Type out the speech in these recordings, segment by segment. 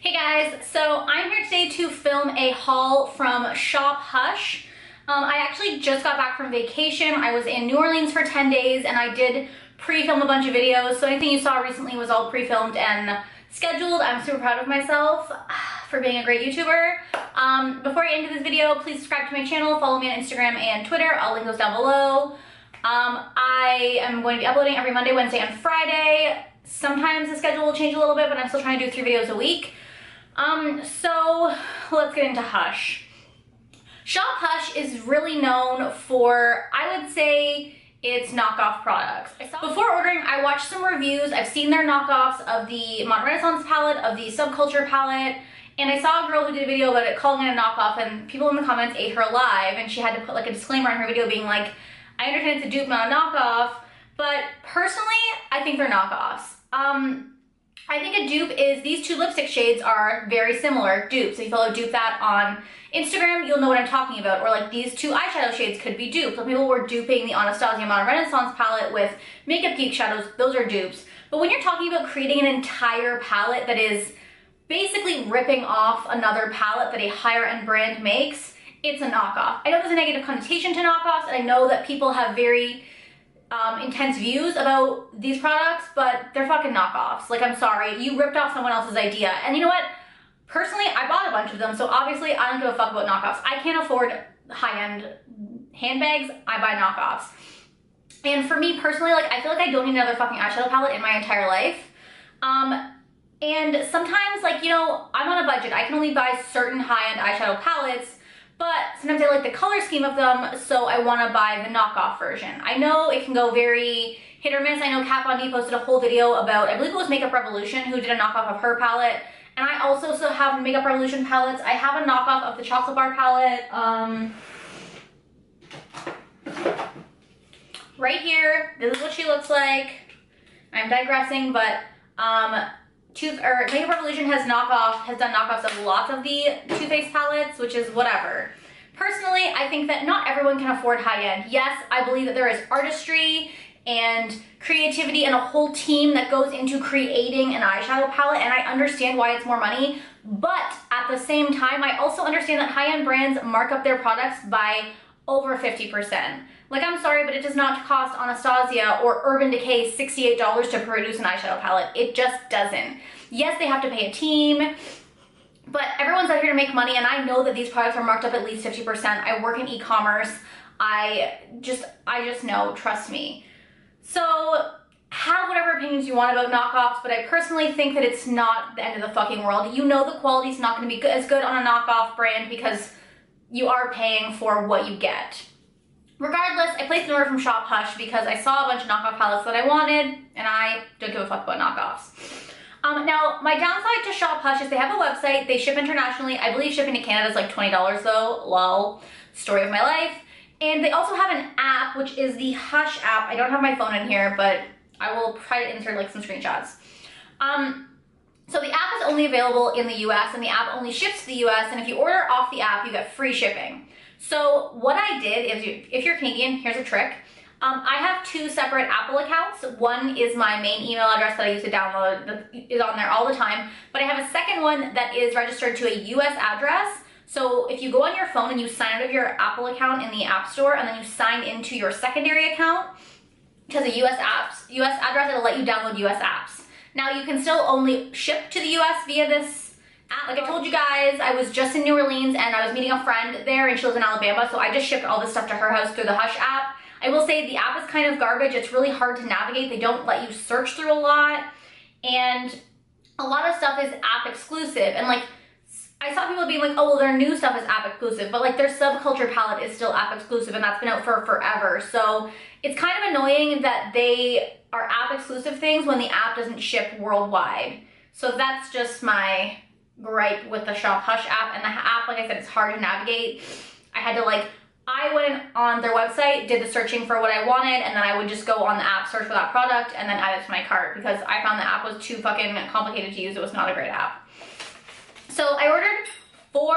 Hey guys, so I'm here today to film a haul from Shop Hush. I actually just got back from vacation. I was in New Orleans for 10 days and I did pre-film a bunch of videos. So anything you saw recently was all pre-filmed and scheduled. I'm super proud of myself for being a great YouTuber. Before I get into this video, please subscribe to my channel, follow me on Instagram and Twitter. I'll link those down below. I am going to be uploading every Monday, Wednesday, and Friday. Sometimes the schedule will change a little bit, but I'm still trying to do 3 videos a week. So let's get into Hush. Shop Hush is really known for, I would say, its knockoff products. Before ordering, I watched some reviews. I've seen their knockoffs of the Modern Renaissance palette, of the Subculture palette, and I saw a girl who did a video about it calling it a knockoff, and people in the comments ate her alive, and she had to put like a disclaimer in her video being like, I understand it's a dupe, not a knockoff, but personally, I think they're knockoffs. I think a dupe is, these 2 lipstick shades are very similar dupes. If you follow Dupe that on Instagram, you'll know what I'm talking about. Or like these 2 eyeshadow shades could be dupes. Some people were duping the Anastasia Modern Renaissance palette with Makeup Geek shadows. Those are dupes. But when you're talking about creating an entire palette that is basically ripping off another palette that a higher end brand makes, it's a knockoff. I know there's a negative connotation to knockoffs, and I know that people have very intense views about these products, but they're fucking knockoffs. Like, I'm sorry, you ripped off someone else's idea. And you know what? Personally, I bought a bunch of them, so obviously I don't give a fuck about knockoffs. I can't afford high-end handbags, I buy knockoffs. And for me personally, like, I feel like I don't need another fucking eyeshadow palette in my entire life. And sometimes, like, you know, I'm on a budget. I can only buy certain high-end eyeshadow palettes, but sometimes I like the color scheme of them, so I want to buy the knockoff version. I know it can go very hit or miss. I know Kat Von D posted a whole video about, I believe it was Makeup Revolution, who did a knockoff of her palette. And I also still have Makeup Revolution palettes. I have a knockoff of the Chocolate Bar palette. Right here, this is what she looks like. I'm digressing, but Makeup Revolution has done knockoffs of lots of the Too Faced palettes, which is whatever. Personally, I think that not everyone can afford high-end. Yes, I believe that there is artistry and creativity and a whole team that goes into creating an eyeshadow palette, and I understand why it's more money, but at the same time, I also understand that high-end brands mark up their products by over 50%. Like, I'm sorry, but it does not cost Anastasia or Urban Decay $68 to produce an eyeshadow palette. It just doesn't. Yes, they have to pay a team, but everyone's out here to make money, and I know that these products are marked up at least 50%. I work in e-commerce. I just know, trust me. So have whatever opinions you want about knockoffs, but I personally think that it's not the end of the fucking world. You know the quality's not going to be as good on a knockoff brand because you are paying for what you get. Regardless, I placed an order from Shop Hush because I saw a bunch of knockoff palettes that I wanted, and I don't give a fuck about knockoffs. Now, my downside to Shop Hush is they have a website, they ship internationally. I believe shipping to Canada is like $20 though, lol, story of my life. And they also have an app, which is the Hush app. I don't have my phone in here, but I will try to insert like some screenshots. So the app is only available in the US, and the app only ships to the US, and if you order off the app, you get free shipping. So what I did is, if you're Canadian, here's a trick. I have 2 separate Apple accounts. One is my main email address that I use to download, that is on there all the time, but I have a second one that is registered to a US address. So if you go on your phone and you sign out of your Apple account in the App Store, and then you sign into your secondary account to the US address, it'll let you download US apps. Now, you can still only ship to the US via this app. Like I told you guys, I was just in New Orleans and I was meeting a friend there, and she lives in Alabama, so I just shipped all this stuff to her house through the Hush app. I will say the app is kind of garbage. It's really hard to navigate. They don't let you search through a lot, and a lot of stuff is app exclusive. And like, I saw people being like, oh, well, their new stuff is app exclusive, but like their Subculture palette is still app exclusive, and that's been out for forever. So it's kind of annoying that they are app exclusive things when the app doesn't ship worldwide. So that's just my gripe with the Shop Hush app. And the app, like I said, it's hard to navigate. I went on their website, did the searching for what I wanted, and then I would just go on the app, search for that product, and then add it to my cart because I found the app was too fucking complicated to use. It was not a great app. So I ordered 4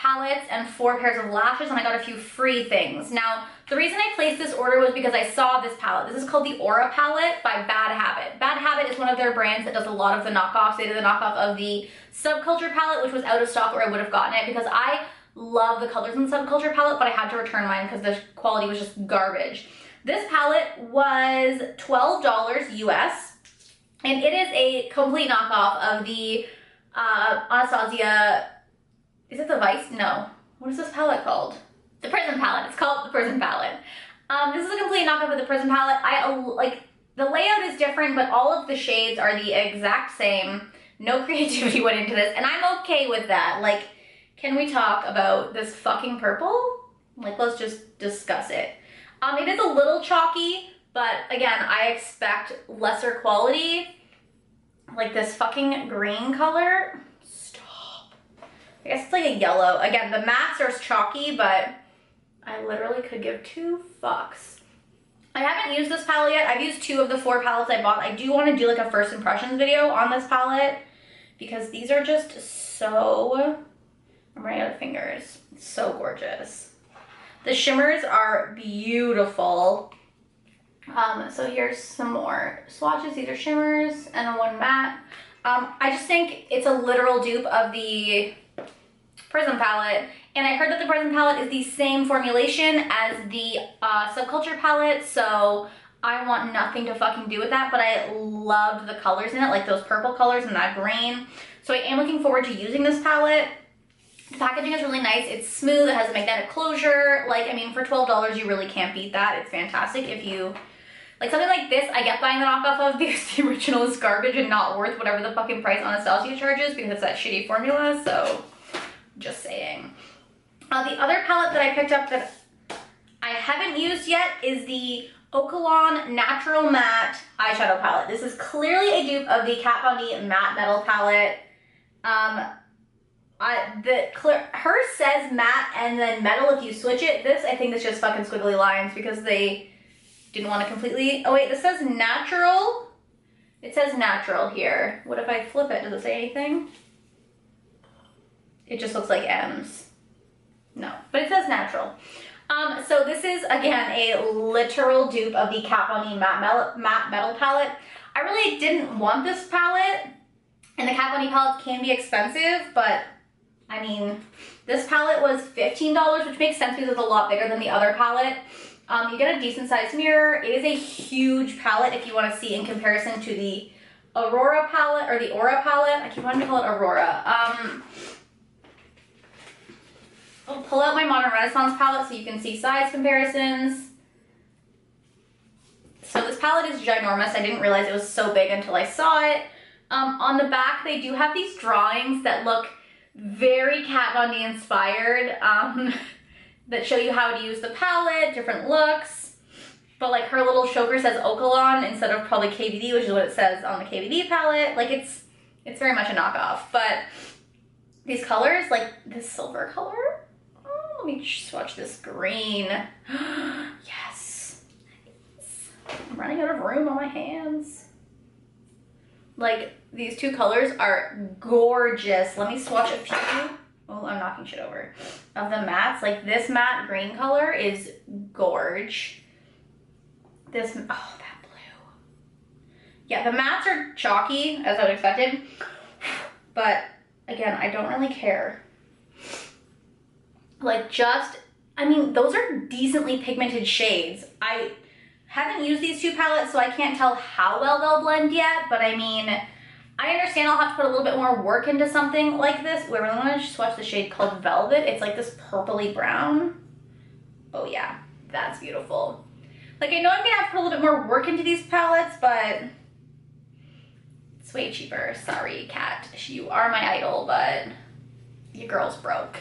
palettes and 4 pairs of lashes, and I got a few free things. Now, the reason I placed this order was because I saw this palette. This is called the Aura palette by Bad Habit. Bad Habit is one of their brands that does a lot of the knockoffs. They did the knockoff of the Subculture palette, which was out of stock, or I would have gotten it because I love the colors in the Subculture palette, but I had to return mine because the quality was just garbage. This palette was $12 US, and it is a complete knockoff of the Anastasia. Is it the Vice? No. What is this palette called? The Prism palette. It's called the Prism palette. This is a complete knockoff of the Prism palette. I like the layout is different, but all of the shades are the exact same. No creativity went into this, and I'm okay with that. Like, can we talk about this fucking purple? Like, let's just discuss it. It is a little chalky, but again, I expect lesser quality. Like this fucking green color. Stop. I guess it's like a yellow. Again, the mattes are chalky, but I literally could give 2 fucks. I haven't used this palette yet. I've used 2 of the 4 palettes I bought. I do want to do like a first impressions video on this palette because these are just so, I'm running out of fingers. It's so gorgeous. The shimmers are beautiful. So here's some more swatches. These are shimmers and then 1 matte. I just think it's a literal dupe of the Prism palette, and I heard that the Prism palette is the same formulation as the Subculture palette, so I want nothing to fucking do with that, but I loved the colors in it, like those purple colors and that green. So I am looking forward to using this palette. The packaging is really nice. It's smooth. It has a magnetic closure. Like, I mean, for $12, you really can't beat that. It's fantastic. If you like something like this, I get buying the knockoff of because the original is garbage and not worth whatever the fucking price Anastasia charges because it's that shitty formula. So, just saying. The other palette that I picked up that I haven't used yet is the Okalan Natural Matte Eyeshadow Palette. This is clearly a dupe of the Kat Von D Matte Metal Palette. Hers says matte and then metal if you switch it. This, I think, is just fucking squiggly lines because they didn't want to completely... Oh wait, this says natural. It says natural here. What if I flip it? Does it say anything? It just looks like M's. No, but it says natural. So this is, again, a literal dupe of the Kat Von D Matte Metal Palette. I really didn't want this palette, and the Kat Von D palettes can be expensive, but I mean, this palette was $15, which makes sense because it's a lot bigger than the other palette. You get a decent sized mirror. It is a huge palette if you want to see in comparison to the Aurora palette, or the Aura palette. I keep wanting to call it Aurora. I'll pull out my Modern Renaissance palette so you can see size comparisons. So this palette is ginormous. I didn't realize it was so big until I saw it. On the back, they do have these drawings that look very Kat Von D inspired, that show you how to use the palette, different looks. But like her little choker says Okalan instead of probably KVD, which is what it says on the KVD palette. Like it's very much a knockoff. But these colors, like this silver color. Oh, let me swatch this green. Yes. I'm running out of room on my hands. Like, these 2 colors are gorgeous. Let me swatch a few. Oh, I'm knocking shit over. Of the mattes. Like, this matte green color is gorge. This, oh, that blue. Yeah, the mattes are chalky, as I would expected. But, again, I don't really care. Like, just, I mean, those are decently pigmented shades. I haven't used these 2 palettes, so I can't tell how well they'll blend yet, but I mean, I understand I'll have to put a little bit more work into something like this. Wait, I'm gonna swatch the shade called Velvet. It's like this purpley brown. Oh yeah, that's beautiful. Like, I know I'm gonna have to put a little bit more work into these palettes, but it's way cheaper. Sorry, Kat. You are my idol, but your girl's broke.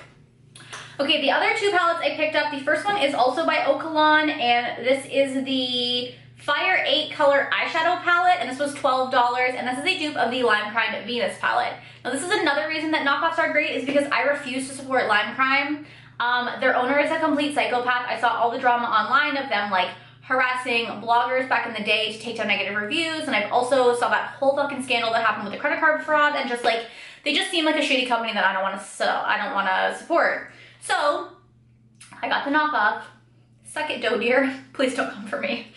Okay, the other 2 palettes I picked up, the first one is also by Okalan, and this is the Fire 8 color eyeshadow palette, and this was $12, and this is a dupe of the Limecrime Venus palette. Now, this is another reason that knockoffs are great, is because I refuse to support Limecrime. Their owner is a complete psychopath. I saw all the drama online of them, like, harassing bloggers back in the day to take down negative reviews, and I've also saw that whole fucking scandal that happened with the credit card fraud, and just, like, they just seem like a shitty company that I don't want to support. So I got the knockoff. Suck it, doe dear. Please don't come for me.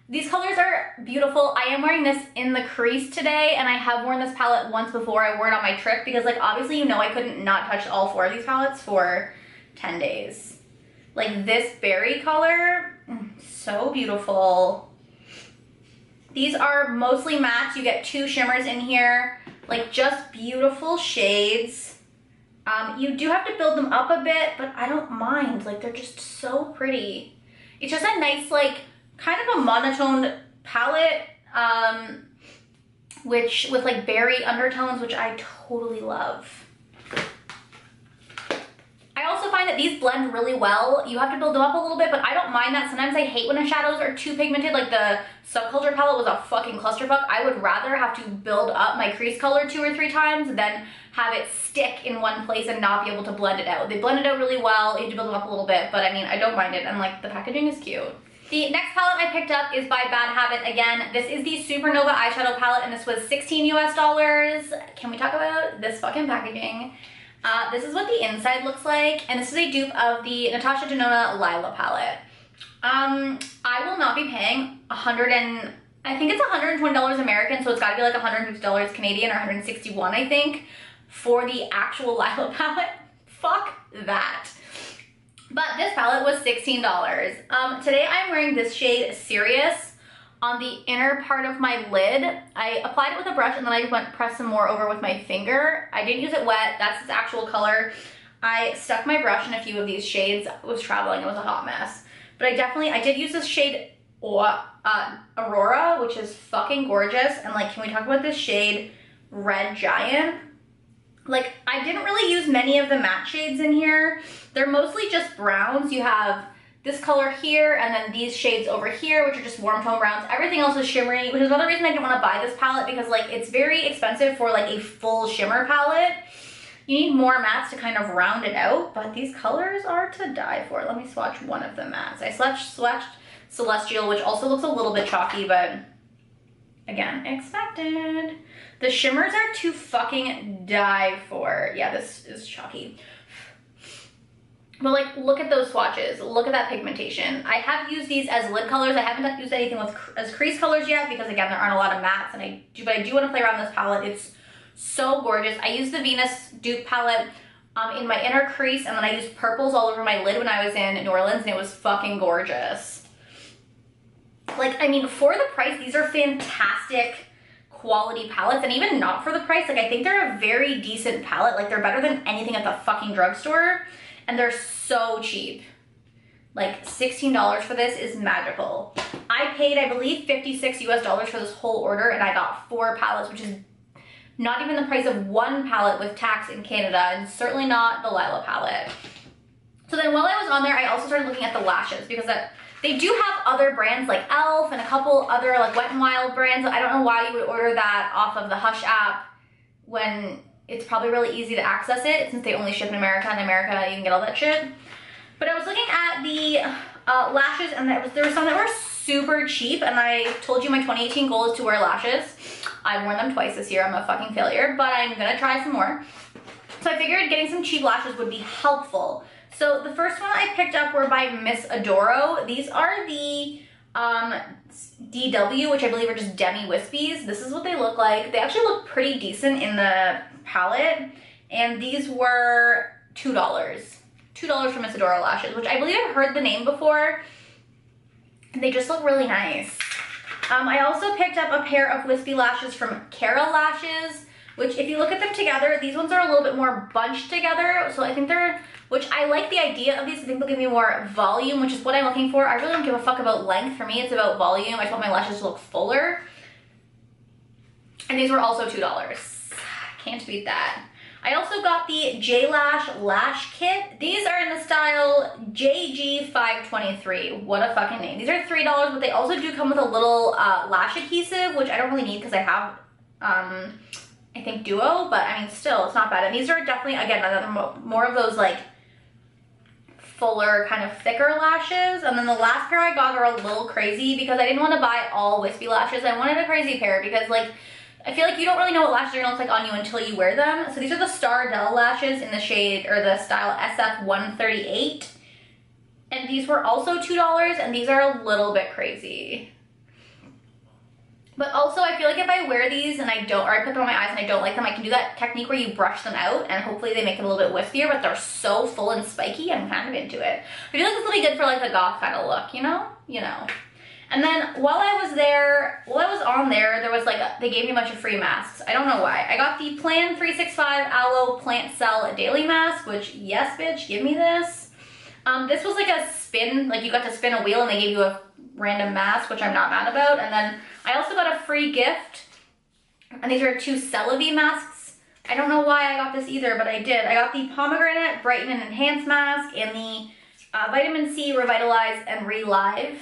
These colors are beautiful. I am wearing this in the crease today, and I have worn this palette once before. I wore it on my trip because, like, obviously, you know, I couldn't not touch all 4 of these palettes for 10 days. Like, this berry color, so beautiful. These are mostly mattes. You get 2 shimmers in here, like, just beautiful shades. You do have to build them up a bit, but I don't mind. Like, they're just so pretty. It's just a nice, like, kind of a monotoned palette, which with like berry undertones, which I totally love. I also find that these blend really well. You have to build them up a little bit, but I don't mind that. Sometimes I hate when the shadows are too pigmented. Like the Subculture palette was a fucking clusterfuck. I would rather have to build up my crease color 2 or 3 times than have it stick in one place and not be able to blend it out. They blend it out really well. You have to build them up a little bit, but I mean, I don't mind it, and like the packaging is cute. The next palette I picked up is by Bad Habit again. This is the Supernova eyeshadow palette, and this was $16 US. Can we talk about this fucking packaging? This is what the inside looks like, and this is a dupe of the Natasha Denona Lila palette. I will not be paying I think it's $120 American, so it's gotta be like $150 Canadian or $161, I think, for the actual Lila palette. Fuck that. But this palette was $16. Today I'm wearing this shade Serious on the inner part of my lid. I applied it with a brush and then I pressed some more over with my finger. I didn't use it wet. That's its actual color. I stuck my brush in a few of these shades. I was traveling. It was a hot mess. But I did use this shade Aurora, which is fucking gorgeous. And like, can we talk about this shade Red Giant? Like, I didn't really use many of the matte shades in here. They're mostly just browns. You have this color here, and then these shades over here, which are just warm tone browns. Everything else is shimmery, which is another reason I didn't want to buy this palette, because like, it's very expensive for like a full shimmer palette. You need more mattes to kind of round it out, but these colors are to die for. Let me swatch one of the mattes. I swatched Celestial, which also looks a little bit chalky, but again, expected. The shimmers are to fucking die for. Yeah, this is chalky. But like, look at those swatches. Look at that pigmentation. I have used these as lid colors. I haven't used anything with as crease colors yet because again, there aren't a lot of mattes, and but I do want to play around this palette. It's so gorgeous. I used the Venus dupe palette in my inner crease, and then I used purples all over my lid when I was in New Orleans, and it was fucking gorgeous. Like, I mean, for the price, these are fantastic quality palettes, and even not for the price, like, I think they're a very decent palette. Like, they're better than anything at the fucking drugstore, and they're so cheap. Like, $16 for this is magical. I paid, I believe, $56 US for this whole order, and I got 4 palettes, which is not even the price of 1 palette with tax in Canada, and certainly not the Lila palette. So then while I was on there, I also started looking at the lashes, because they do have other brands like e.l.f. and a couple other like Wet n Wild brands. I don't know why you would order that off of the Hush app when it's probably really easy to access it, since they only ship in America, and America you can get all that shit. But I was looking at the lashes, and there were some that were super cheap, and I told you my 2018 goal is to wear lashes. I've worn them twice this year. I'm a fucking failure, but I'm gonna try some more. So I figured getting some cheap lashes would be helpful. So the first one I picked up were by Miss Adoro. These are the DW, which I believe are just Demi Wispies. This is what they look like. They actually look pretty decent in the palette, and these were $2. $2 for Miss Adoro lashes, which I believe I've heard the name before. And they just look really nice. I also picked up a pair of wispy lashes from Cara Lashes, which if you look at them together, these ones are a little bit more bunched together. So I think which I like the idea of these. I think they'll give me more volume, which is what I'm looking for. I really don't give a fuck about length. For me, it's about volume. I just want my lashes to look fuller. And these were also $2. Can't beat that. I also got the J-Lash Lash Kit. These are in the style JG523. What a fucking name. These are $3, but they also do come with a little lash adhesive, which I don't really need because I have, I think, Duo, but I mean, still, it's not bad. And these are definitely, again, another more of those, like, fuller, kind of thicker lashes. And then the last pair I got are a little crazy because I didn't want to buy all wispy lashes. I wanted a crazy pair because, like, I feel like you don't really know what lashes are gonna look like on you until you wear them. So these are the Stardell lashes in the shade, or the style SF138. And these were also $2, and these are a little bit crazy. But also, I feel like if I wear these and I put them on my eyes and I don't like them, I can do that technique where you brush them out and hopefully they make them a little bit wispier, but they're so full and spiky, I'm kind of into it. I feel like this will be good for like the goth kind of look, you know? You know. And then while I was on there, there was like, they gave me a bunch of free masks. I don't know why. I got the Plan 365 Aloe Plant Cell Daily Mask, which, yes, bitch, give me this. This was like a spin, like you got to spin a wheel and they gave you a random mask, which I'm not mad about. And then I also got a free gift, and these are 2 CeraVe masks. I don't know why I got this either, but I did. I got the Pomegranate Brighten and Enhance Mask and the Vitamin C Revitalize and Vitalize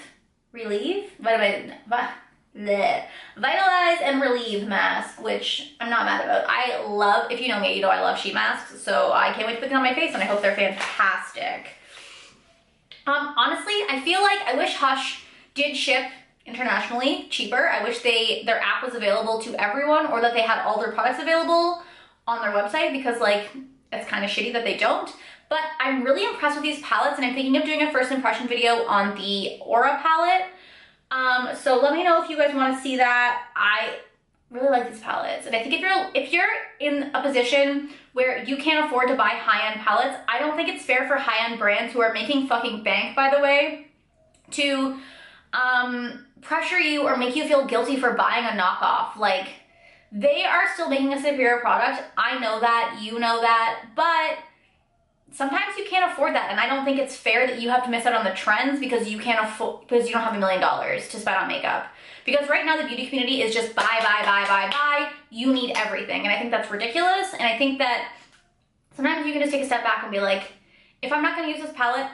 and Relieve Mask, which I'm not mad about. I love, if you know me, you know I love sheet masks, so I can't wait to put them on my face, and I hope they're fantastic. Honestly, I feel like I wish Hush did ship internationally cheaper. I wish their app was available to everyone, or that they had all their products available on their website, because like it's kind of shitty that they don't. But I'm really impressed with these palettes, and I'm thinking of doing a first impression video on the Aura palette. So let me know if you guys want to see that. I really like these palettes, and I think if you're in a position where you can't afford to buy high-end palettes, I don't think it's fair for high-end brands who are making fucking bank, by the way, to pressure you or make you feel guilty for buying a knockoff. Like, they are still making a superior product. I know that, you know that, but sometimes you can't afford that, and I don't think it's fair that you have to miss out on the trends because you don't have $1 million to spend on makeup. Because right now the beauty community is just buy, buy, buy, buy, buy. You need everything, and I think that's ridiculous. And I think that sometimes you can just take a step back and be like, if I'm not going to use this palette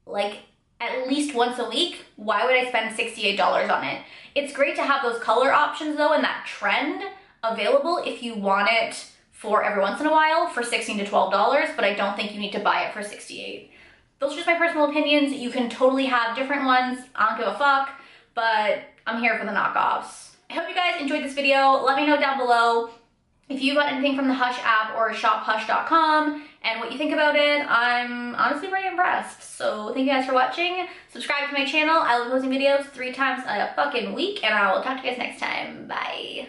like at least once a week, why would I spend $68 on it? It's great to have those color options though, and that trend available if you want it for every once in a while for $16 to $12, but I don't think you need to buy it for $68. Those are just my personal opinions. You can totally have different ones. I don't give a fuck, but I'm here for the knockoffs. I hope you guys enjoyed this video. Let me know down below if you got anything from the Hush app or shophush.com and what you think about it. I'm honestly very impressed. So thank you guys for watching. Subscribe to my channel. I love posting videos 3 times a fucking week, and I will talk to you guys next time. Bye.